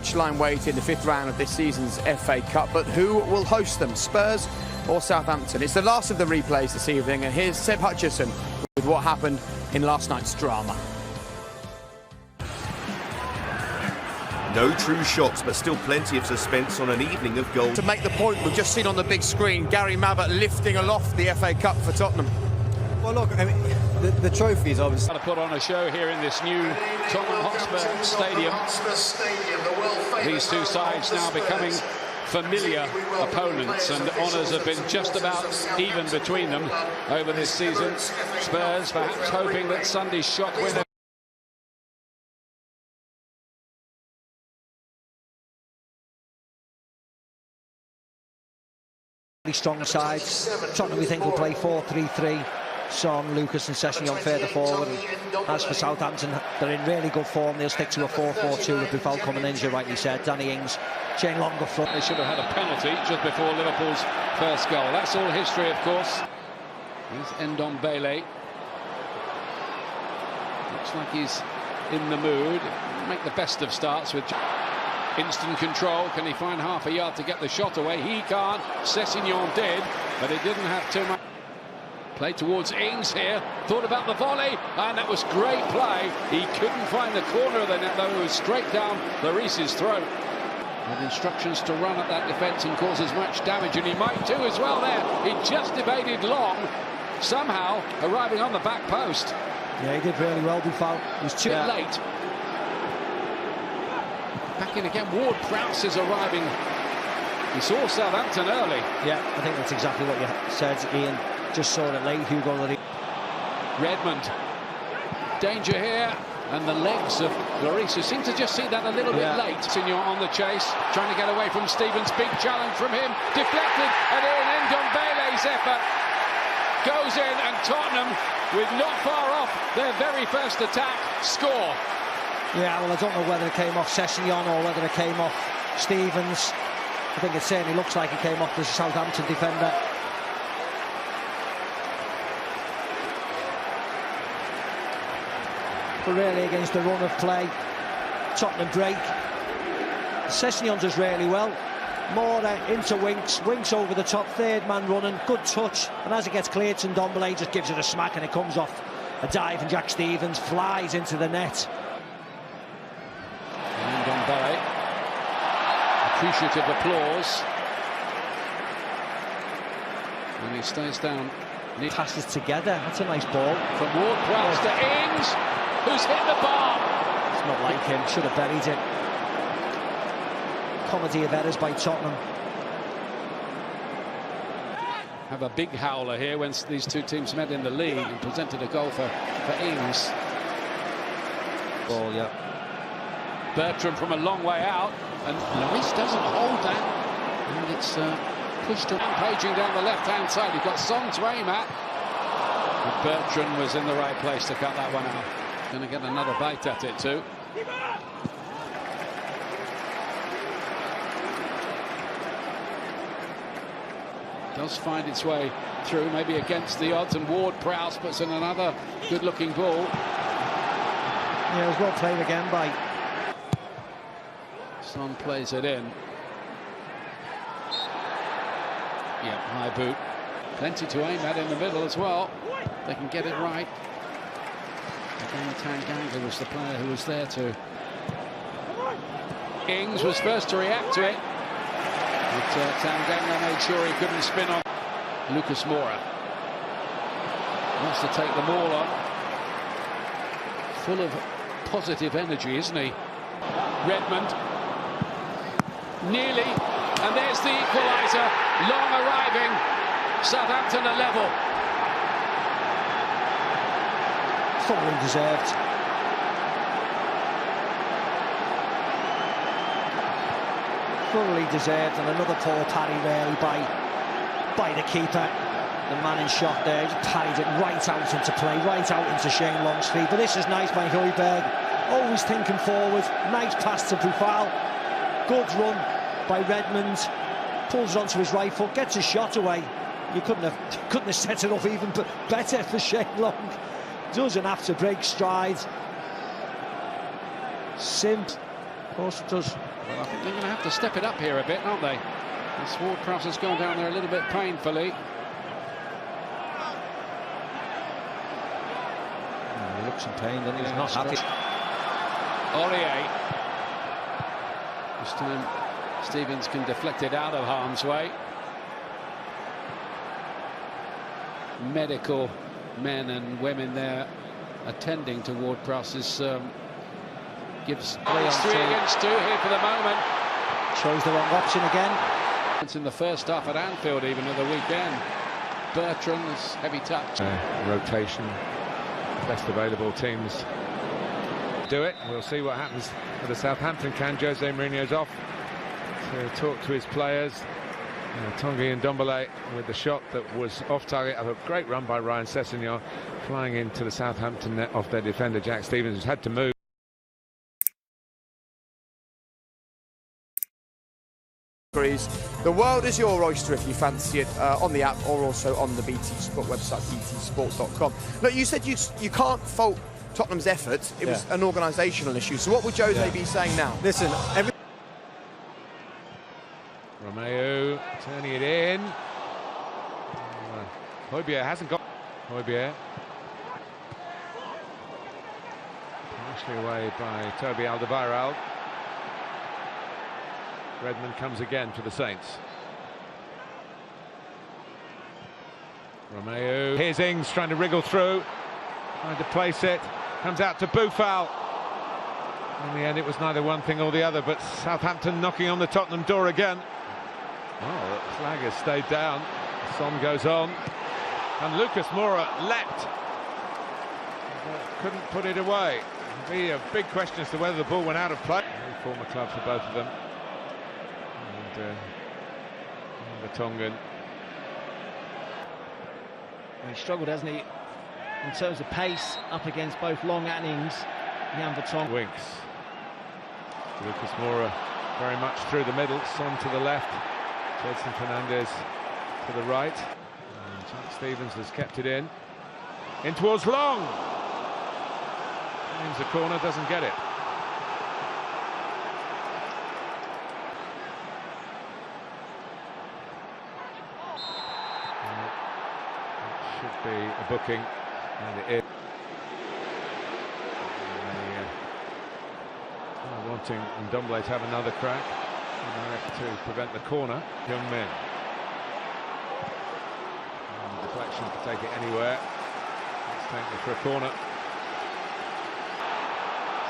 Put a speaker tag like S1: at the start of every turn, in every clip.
S1: touchline wait in the 5th round of this season's FA Cup, but who will host them, Spurs or Southampton? It's the last of the replays this evening, and here's Seb Hutchison with what happened in last night's drama.
S2: No true shocks, but still plenty of suspense on an evening of goals.
S1: To make the point we've just seen on the big screen, Gary Mabbutt lifting aloft the FA Cup for Tottenham.
S3: Well, look, I mean, the trophy is obviously...
S4: To put on a show here in this new Tottenham Hotspur Stadium. These two sides now becoming familiar opponents, and honours have been just about even between them over this season. Spurs perhaps hoping that Sunday's shock winner
S5: strong sides. Tottenham, we think, will play 4-3-3. Son, Lucas and Sessegnon further forward. As for Southampton, they're in really good form. They'll stick to a 4-4-2 with Buffon coming in, as you rightly said. Danny Ings, Shane Long up front.
S4: They should have had a penalty just before Liverpool's first goal. That's all history, of course. Here's Ndombele. Looks like he's in the mood. Make the best of starts with instant control. Can he find half a yard to get the shot away? He can't. Sessegnon did, but he didn't have too much. Play towards Ings here. Thought about the volley, and that was great play. He couldn't find the corner of the net, though. It was straight down Lloris's throat. With instructions to run at that defence and cause as much damage, and he might do as well there. He just evaded Long, somehow arriving on the back post.
S5: Yeah, he did really well, Buffon.
S4: He was too late. Back in again, Ward-Prowse is arriving. He saw Southampton early.
S5: Yeah, I think that's exactly what you said, Ian. Just saw it late, Hugo Lloris.
S4: Redmond. Danger here, and the legs of Lloris, who seemed to just see that a little bit late. Senior on the chase, trying to get away from Stevens. Big challenge from him. Deflected, and in Ndombele's effort goes in, and Tottenham, with not far off their very first attack, score.
S5: Yeah, well, I don't know whether it came off Sessegnon or whether it came off Stevens. I think it certainly looks like it came off the Southampton defender. But really, against the run of play, Tottenham break. Sessegnon does really well. Moura into Winks over the top, third man running, good touch, and as it gets cleared, Ndombele just gives it a smack, and it comes off a dive, and Jack Stevens flies into the net.
S4: Ndombele, appreciative applause, and he stays down.
S5: Passes together, that's a nice ball.
S4: From Ward-Prowse to Ings, who's hit the bar.
S5: It's not like him, should have buried it. Comedy of errors by Tottenham.
S4: Have a big howler here when these two teams met in the league and presented a goal for Ings.
S5: Ball, yeah.
S4: Bertrand from a long way out, and Lloris doesn't hold that, and it's pushed up, paging down the left-hand side. You've got Son to aim at, but Bertrand was in the right place to cut that one out. Going to get another bite at it too. Does find its way through, maybe against the odds, and Ward-Prowse puts in another good-looking ball.
S5: Yeah, it was well played again by...
S4: Son plays it in. Yeah, high boot. Plenty to aim at in the middle as well. They can get it right. Again, Tanganga was the player who was there to... Ings was first to react to it. But Tanganga made sure he couldn't spin on. Lucas Moura wants to take the ball on. Full of positive energy, isn't he? Redmond. Nearly, and there's the equaliser. Long arriving. Southampton are level.
S5: Thoroughly deserved. Thoroughly deserved, and another poor parry really by the keeper. The man in shot there, just parried it right out into play, right out into Shane Long's feet. But this is nice by Højbjerg, always thinking forward. Nice pass to Buffon. Good run by Redmond, pulls it onto his right foot, gets a shot away. You couldn't have set it up even better for Shane Long. Doesn't have to break stride. Simp Of course it does.
S4: Well, I think they're going to have to step it up here a bit, aren't they? And Ward-Prowse has gone down there a little bit painfully.
S5: He looks in pain, then he's not happy.
S4: Aurier. This time Stevens can deflect it out of harm's way. Medical men and women there attending to Ward-Prowse's gives 3 against 2 here for the moment.
S5: Chose the wrong option again.
S4: It's in the first half at Anfield even at the weekend. Bertrand's heavy touch.
S6: Rotation, best available teams do it. We'll see what happens for the Southampton can. Jose Mourinho's off to talk to his players. Tanguy and Ndombele with the shot that was off target. A great run by Ryan Sessegnon, flying into the Southampton net off their defender Jack Stevens, who's had to move.
S1: The world is your oyster if you fancy it, on the app or also on the BT Sport website, btsport.com. Look, you said you can't fault Tottenham's effort. It was an organisational issue. So what would Jose be saying now?
S3: Listen,
S6: Romeo turning it in. Højbjerg hasn't got Højbjerg. Partially away by Toby Alderweireld. Redmond comes again for the Saints. Romeo. Here's Ings trying to wriggle through, trying to place it. Comes out to Boufal. In the end, it was neither one thing or the other, but Southampton knocking on the Tottenham door again. Oh, the flag has stayed down. Son goes on. And Lucas Moura leapt. But couldn't put it away. It'll be a big question as to whether the ball went out of play. Former club for both of them. And the Tongan.
S5: He struggled, hasn't he, in terms of pace up against both Long and Ings. Jan Vertonghen.
S6: Winks. Lucas Moura very much through the middle. Son to the left. Edson Fernandez to the right. And Jack Stevens has kept it in towards Long. Aims the corner, doesn't get it. It should be a booking, and it is. Wanting Ndombele to have another crack to prevent the corner. Young men. And the deflection to take it anywhere. Let's take it for a corner.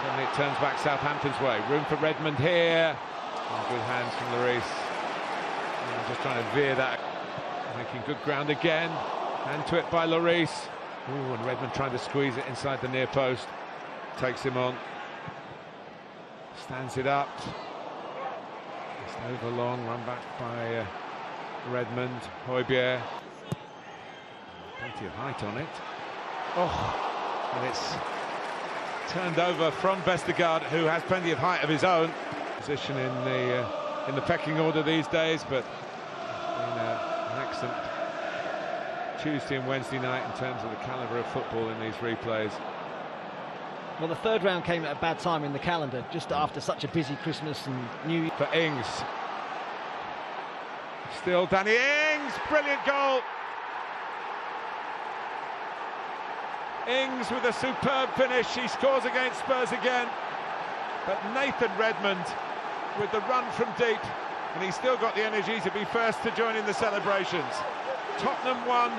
S6: Suddenly it turns back Southampton's way. Room for Redmond here. And good hands from Lloris. Just trying to veer that. Making good ground again. Hand to it by Lloris. Ooh, and Redmond trying to squeeze it inside the near post. Takes him on. Stands it up. Just over Long, run back by Redmond. Højbjerg. Plenty of height on it. Oh, and it's turned over from Vestergaard, who has plenty of height of his own. Position in the pecking order these days, but it's been an excellent Tuesday and Wednesday night in terms of the calibre of football in these replays.
S5: Well, the third round came at a bad time in the calendar, just after such a busy Christmas and New Year.
S6: For Ings. Still Danny Ings, brilliant goal. Ings with a superb finish, he scores against Spurs again. But Nathan Redmond with the run from deep, and he's still got the energy to be first to join in the celebrations. Tottenham 1,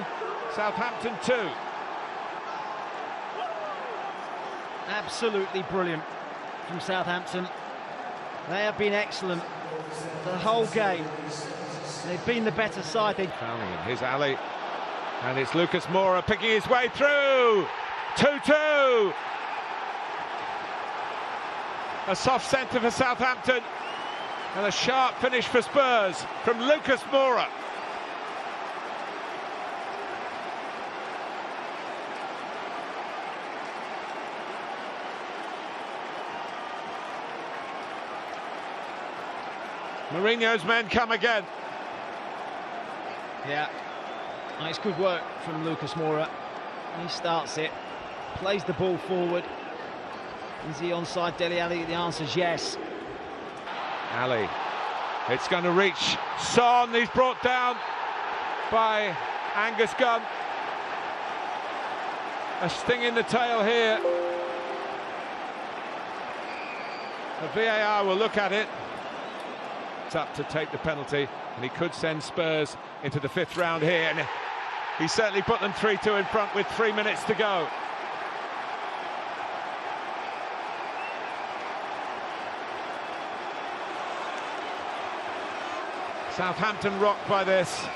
S6: Southampton 2.
S5: Absolutely brilliant from Southampton. They have been excellent the whole game. They've been the better side.
S6: Fouling in his alley, and it's Lucas Moura picking his way through. 2-2. A soft centre for Southampton, and a sharp finish for Spurs from Lucas Moura. Mourinho's men come again.
S5: Yeah, nice good work from Lucas Moura. He starts it, plays the ball forward. Is he onside Dele Alli? The answer is yes.
S6: Ali. It's going to reach Son. He's brought down by Angus Gunn. A sting in the tail here. The VAR will look at it. It's up to take the penalty, and he could send Spurs into the 5th round here. And he certainly put them 3-2 in front with 3 minutes to go. Southampton rocked by this.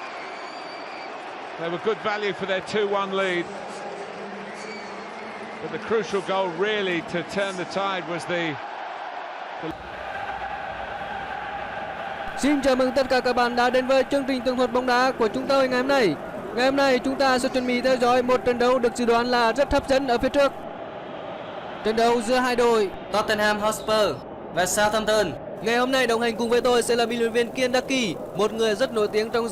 S6: They were good value for their 2-1 lead. But the crucial goal really to turn the tide was the...
S7: Xin chào mừng tất cả các bạn đã đến với chương trình tường thuật bóng đá của chúng tôi ngày hôm nay. Ngày hôm nay chúng ta sẽ chuẩn bị theo dõi một trận đấu được dự đoán là rất hấp dẫn ở phía trước. Trận đấu giữa hai đội
S8: Tottenham Hotspur và Southampton.
S7: Ngày hôm nay đồng hành cùng với tôi sẽ là bình luận viên Kiên Đắc Kỳ, một người rất nổi tiếng trong